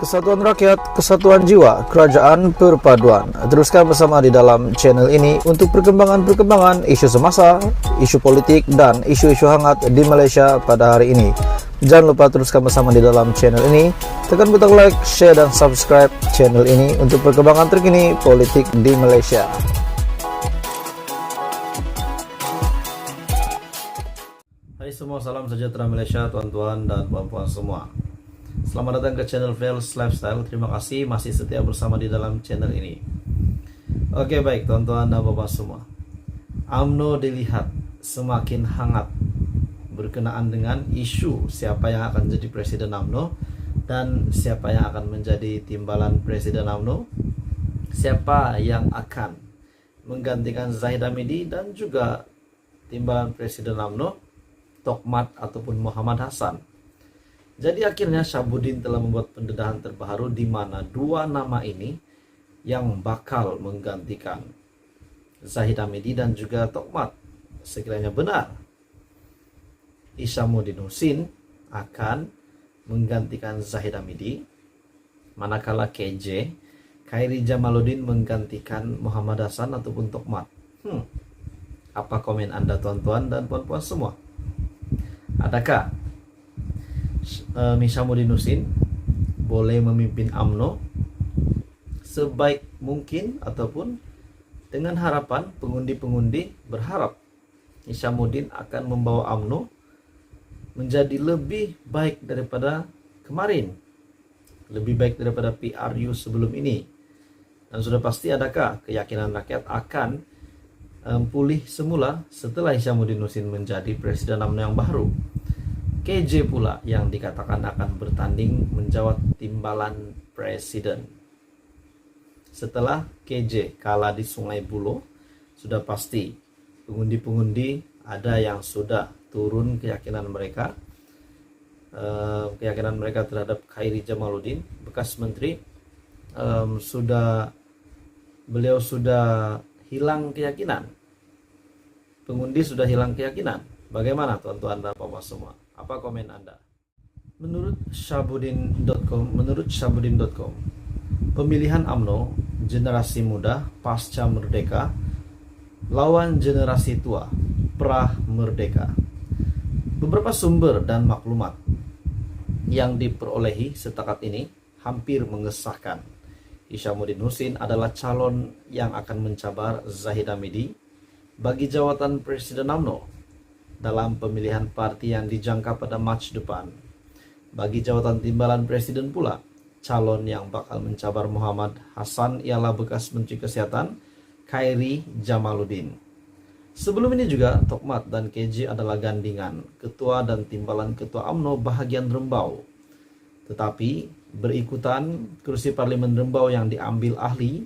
Kesatuan rakyat, kesatuan jiwa, kerajaan perpaduan. Teruskan bersama di dalam channel ini untuk perkembangan-perkembangan isu semasa, isu politik, dan isu-isu hangat di Malaysia pada hari ini. Jangan lupa teruskan bersama di dalam channel ini. Tekan butang like, share, dan subscribe channel ini untuk perkembangan terkini politik di Malaysia. Hai semua, salam sejahtera Malaysia, tuan-tuan dan puan-puan semua. Selamat datang ke channel Vels Lifestyle. Terima kasih masih setia bersama di dalam channel ini. Oke, baik tuan-tuan dan bapak semua. UMNO dilihat semakin hangat berkenaan dengan isu siapa yang akan jadi presiden UMNO dan siapa yang akan menjadi timbalan presiden UMNO, siapa yang akan menggantikan Zahid Hamidi dan juga timbalan presiden UMNO, Tokmat ataupun Muhammad Hassan. Jadi akhirnya Syahabuddin telah membuat pendedahan terbaru di mana dua nama ini yang bakal menggantikan Zahid Hamidi dan juga Tokmat. Sekiranya benar, Hishamuddin Hussein akan menggantikan Zahid Hamidi, manakala KJ, Khairi Jamaluddin menggantikan Muhammad Hassan ataupun Tokmat. Apa komen Anda tuan-tuan dan puan-puan semua? Adakah Hishamuddin Hussein boleh memimpin UMNO sebaik mungkin, ataupun dengan harapan pengundi-pengundi berharap Hishamuddin akan membawa UMNO menjadi lebih baik daripada kemarin, lebih baik daripada PRU sebelum ini. Dan sudah pasti adakah keyakinan rakyat akan pulih semula setelah Hishamuddin Hussein menjadi presiden UMNO yang baru. KJ pula yang dikatakan akan bertanding menjawat timbalan presiden. Setelah KJ kalah di Sungai Buloh, sudah pasti pengundi-pengundi ada yang sudah turun keyakinan mereka terhadap Khairi Jamaluddin, bekas menteri. Beliau sudah hilang keyakinan. Pengundi sudah hilang keyakinan. Bagaimana tuan-tuan dan bapak semua? Apa komen Anda? Menurut Syahabuddin.com, pemilihan UMNO generasi muda pasca merdeka lawan generasi tua pra merdeka. Beberapa sumber dan maklumat yang diperolehi setakat ini hampir mengesahkan Hishamuddin Hussein adalah calon yang akan mencabar Zahid Hamidi bagi jawatan presiden UMNO dalam pemilihan parti yang dijangka pada Mac depan. Bagi jawatan timbalan presiden pula, calon yang bakal mencabar Muhammad Hassan ialah bekas Menteri Kesehatan Khairi Jamaluddin. Sebelum ini juga Tokmat dan KJ adalah gandingan ketua dan timbalan ketua UMNO bahagian Rembau. Tetapi berikutan kursi parlimen Rembau yang diambil ahli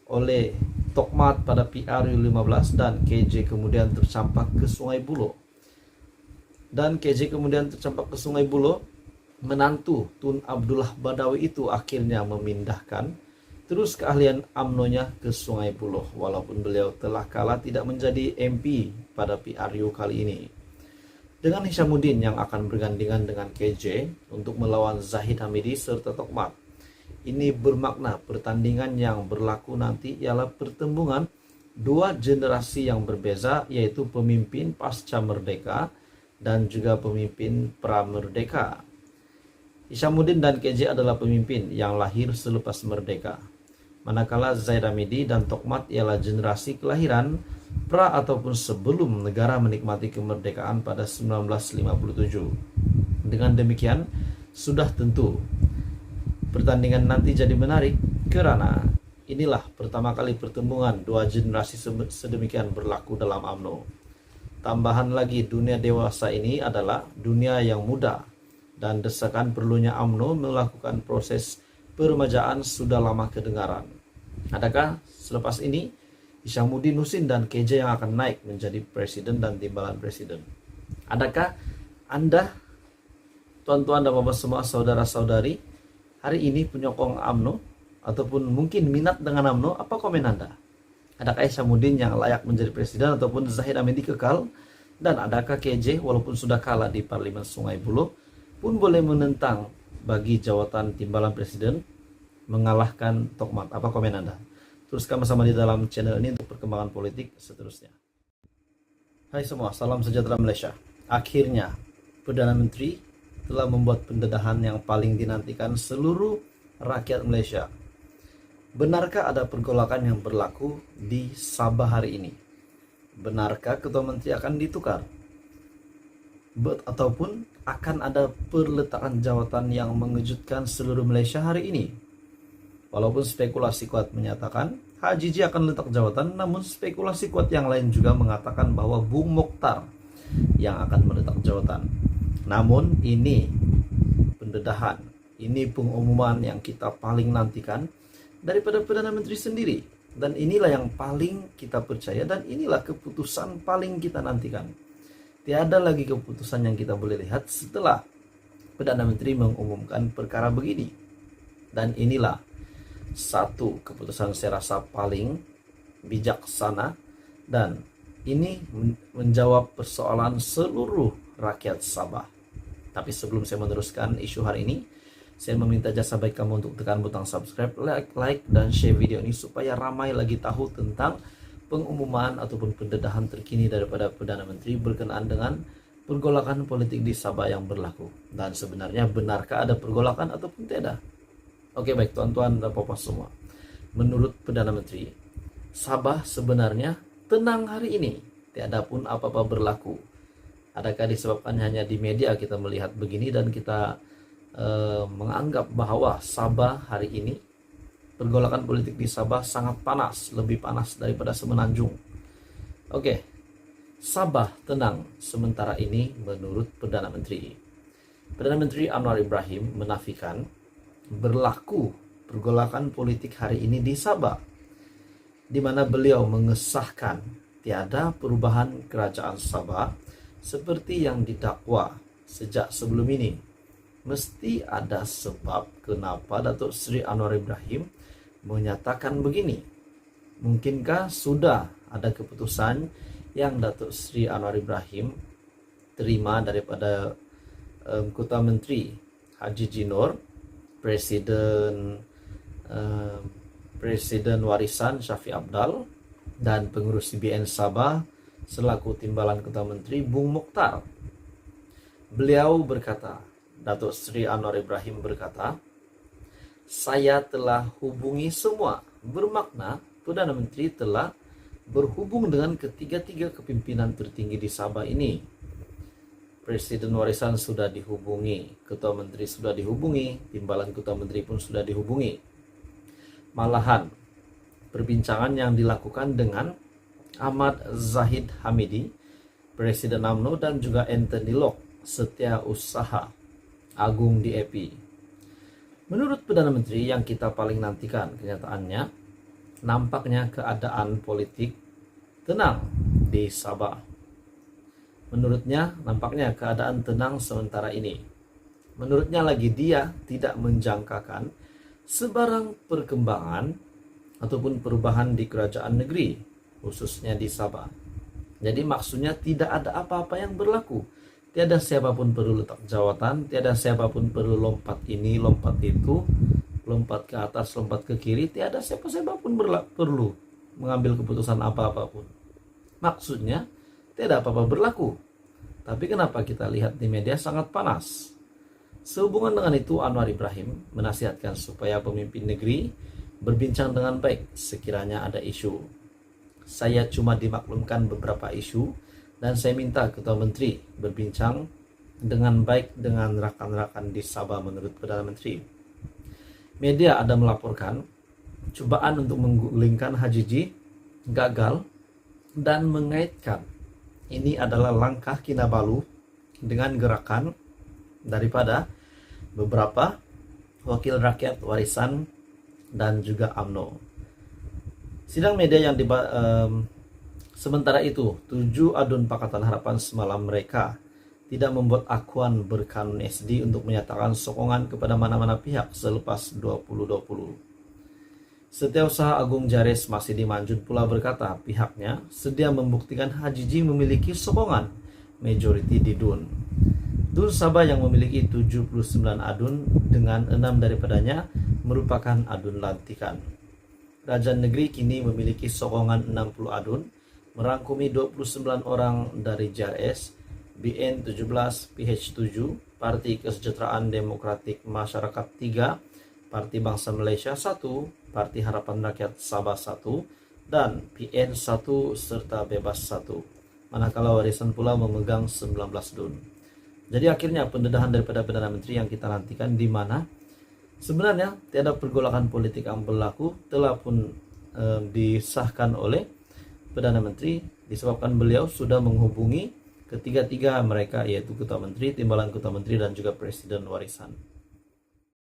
oleh Tokmat pada PRU 15 dan KJ kemudian tercampak ke Sungai Buloh. Menantu Tun Abdullah Badawi itu akhirnya memindahkan terus keahlian UMNO-nya ke Sungai Buloh, walaupun beliau telah kalah tidak menjadi MP pada PRU kali ini. Dengan Hishamuddin yang akan bergandingan dengan KJ untuk melawan Zahid Hamidi serta Tokmat. Ini bermakna pertandingan yang berlaku nanti ialah pertembungan dua generasi yang berbeza, yaitu pemimpin pasca merdeka dan juga pemimpin pra-merdeka. Hishamuddin dan KJ adalah pemimpin yang lahir selepas merdeka, manakala Zahid Hamidi dan Tokmat ialah generasi kelahiran pra ataupun sebelum negara menikmati kemerdekaan pada 1957. Dengan demikian, sudah tentu pertandingan nanti jadi menarik kerana inilah pertama kali pertemuan dua generasi sedemikian berlaku dalam UMNO. Tambahan lagi, dunia dewasa ini adalah dunia yang muda dan desakan perlunya UMNO melakukan proses peremajaan sudah lama kedengaran. Adakah selepas ini Hishamuddin Hussein dan KJ yang akan naik menjadi presiden dan timbalan presiden? Adakah Anda, tuan-tuan dan bapak semua, saudara-saudari, hari ini penyokong UMNO ataupun mungkin minat dengan UMNO? Apa komen Anda? Adakah Hishamuddin yang layak menjadi presiden ataupun Zahid Hamidi kekal? Dan adakah KJ walaupun sudah kalah di Parlimen Sungai Buloh pun boleh menentang bagi jawatan timbalan presiden mengalahkan Tokmat. Apa komen Anda? Teruskan bersama di dalam channel ini untuk perkembangan politik seterusnya. Hai semua, salam sejahtera Malaysia. Akhirnya, Perdana Menteri telah membuat pendedahan yang paling dinantikan seluruh rakyat Malaysia. Benarkah ada pergolakan yang berlaku di Sabah hari ini? Benarkah Ketua Menteri akan ditukar? Ataupun akan ada perletakan jawatan yang mengejutkan seluruh Malaysia hari ini? Walaupun spekulasi kuat menyatakan HJJ akan letak jawatan, namun spekulasi kuat yang lain juga mengatakan bahwa Bung Mokhtar yang akan meletak jawatan. Namun ini pendedahan, ini pengumuman yang kita paling nantikan daripada Perdana Menteri sendiri. Dan inilah yang paling kita percaya dan inilah keputusan paling kita nantikan. Tiada lagi keputusan yang kita boleh lihat setelah Perdana Menteri mengumumkan perkara begini. Dan inilah satu keputusan saya rasa paling bijaksana dan ini menjawab persoalan seluruh rakyat Sabah. Tapi sebelum saya meneruskan isu hari ini, saya meminta jasa baik kamu untuk tekan butang subscribe, like, dan share video ini supaya ramai lagi tahu tentang pengumuman ataupun pendedahan terkini daripada Perdana Menteri berkenaan dengan pergolakan politik di Sabah yang berlaku. Dan sebenarnya benarkah ada pergolakan ataupun tidak? Oke, baik tuan-tuan dan puan semua. Menurut Perdana Menteri, Sabah sebenarnya tenang hari ini. Tiada pun apa-apa berlaku. Adakah disebabkan hanya di media kita melihat begini dan kita menganggap bahwa Sabah hari ini, pergolakan politik di Sabah sangat panas, lebih panas daripada Semenanjung. Oke, Sabah tenang sementara ini menurut Perdana Menteri. Perdana Menteri Anwar Ibrahim menafikan berlaku pergolakan politik hari ini di Sabah, di mana beliau mengesahkan tiada perubahan kerajaan Sabah seperti yang didakwa sejak sebelum ini. Mesti ada sebab kenapa Datuk Seri Anwar Ibrahim menyatakan begini. Mungkinkah sudah ada keputusan yang Datuk Seri Anwar Ibrahim terima daripada Ketua Menteri Haji Jinor, Presiden Warisan Syafiq Abdal, dan pengurus CBN Sabah selaku timbalan Ketua Menteri Bung Mokhtar. Beliau berkata, Datuk Seri Anwar Ibrahim berkata, saya telah hubungi semua, bermakna Perdana Menteri telah berhubung dengan ketiga-tiga kepimpinan tertinggi di Sabah ini. Presiden Warisan sudah dihubungi, Ketua Menteri sudah dihubungi, timbalan Ketua Menteri pun sudah dihubungi. Malahan, perbincangan yang dilakukan dengan Ahmad Zahid Hamidi, Presiden UMNO, dan juga Anthony Lok, Setiausaha Agung DAP. Menurut Perdana Menteri yang kita paling nantikan, kenyataannya, nampaknya keadaan politik tenang di Sabah. Menurutnya, nampaknya keadaan tenang sementara ini. Menurutnya lagi, dia tidak menjangkakan sebarang perkembangan ataupun perubahan di kerajaan negeri, khususnya di Sabah. Jadi maksudnya tidak ada apa-apa yang berlaku. Tiada siapapun perlu letak jawatan, tiada siapapun perlu lompat ini, lompat itu, lompat ke atas, lompat ke kiri. Tiada siapa-siapapun perlu mengambil keputusan apa-apapun. Maksudnya, tidak apa-apa berlaku. Tapi kenapa kita lihat di media sangat panas? Sehubungan dengan itu, Anwar Ibrahim menasihatkan supaya pemimpin negeri berbincang dengan baik sekiranya ada isu. Saya cuma dimaklumkan beberapa isu dan saya minta Ketua Menteri berbincang dengan baik dengan rakan-rakan di Sabah menurut Perdana Menteri. Media ada melaporkan cobaan untuk menggulingkan HJJ gagal dan mengaitkan ini adalah langkah Kinabalu dengan gerakan daripada beberapa wakil rakyat Warisan dan juga UMNO. Sidang media yang sementara itu 7 Adun Pakatan Harapan semalam mereka tidak membuat akuan berkanun SD untuk menyatakan sokongan kepada mana-mana pihak selepas 2020. Setiausaha Agung Jares masih dimanjut pula berkata pihaknya sedia membuktikan HJJ memiliki sokongan majority di DUN. Dun Sabah yang memiliki 79 adun dengan 6 daripadanya merupakan adun lantikan. Kerajaan negeri kini memiliki sokongan 60 adun, merangkumi 29 orang dari JRS, BN 17, PH 7, Parti Kesejahteraan Demokratik Masyarakat 3, Parti Bangsa Malaysia 1, Parti Harapan Rakyat Sabah 1, dan PN 1 serta Bebas 1. Manakala Warisan pula memegang 19 dun. Jadi akhirnya pendedahan daripada Perdana Menteri yang kita nantikan, di mana sebenarnya tiada pergolakan politik yang berlaku telah pun disahkan oleh Perdana Menteri, disebabkan beliau sudah menghubungi ketiga-tiga mereka, yaitu Ketua Menteri, Timbalan Ketua Menteri, dan juga Presiden Warisan.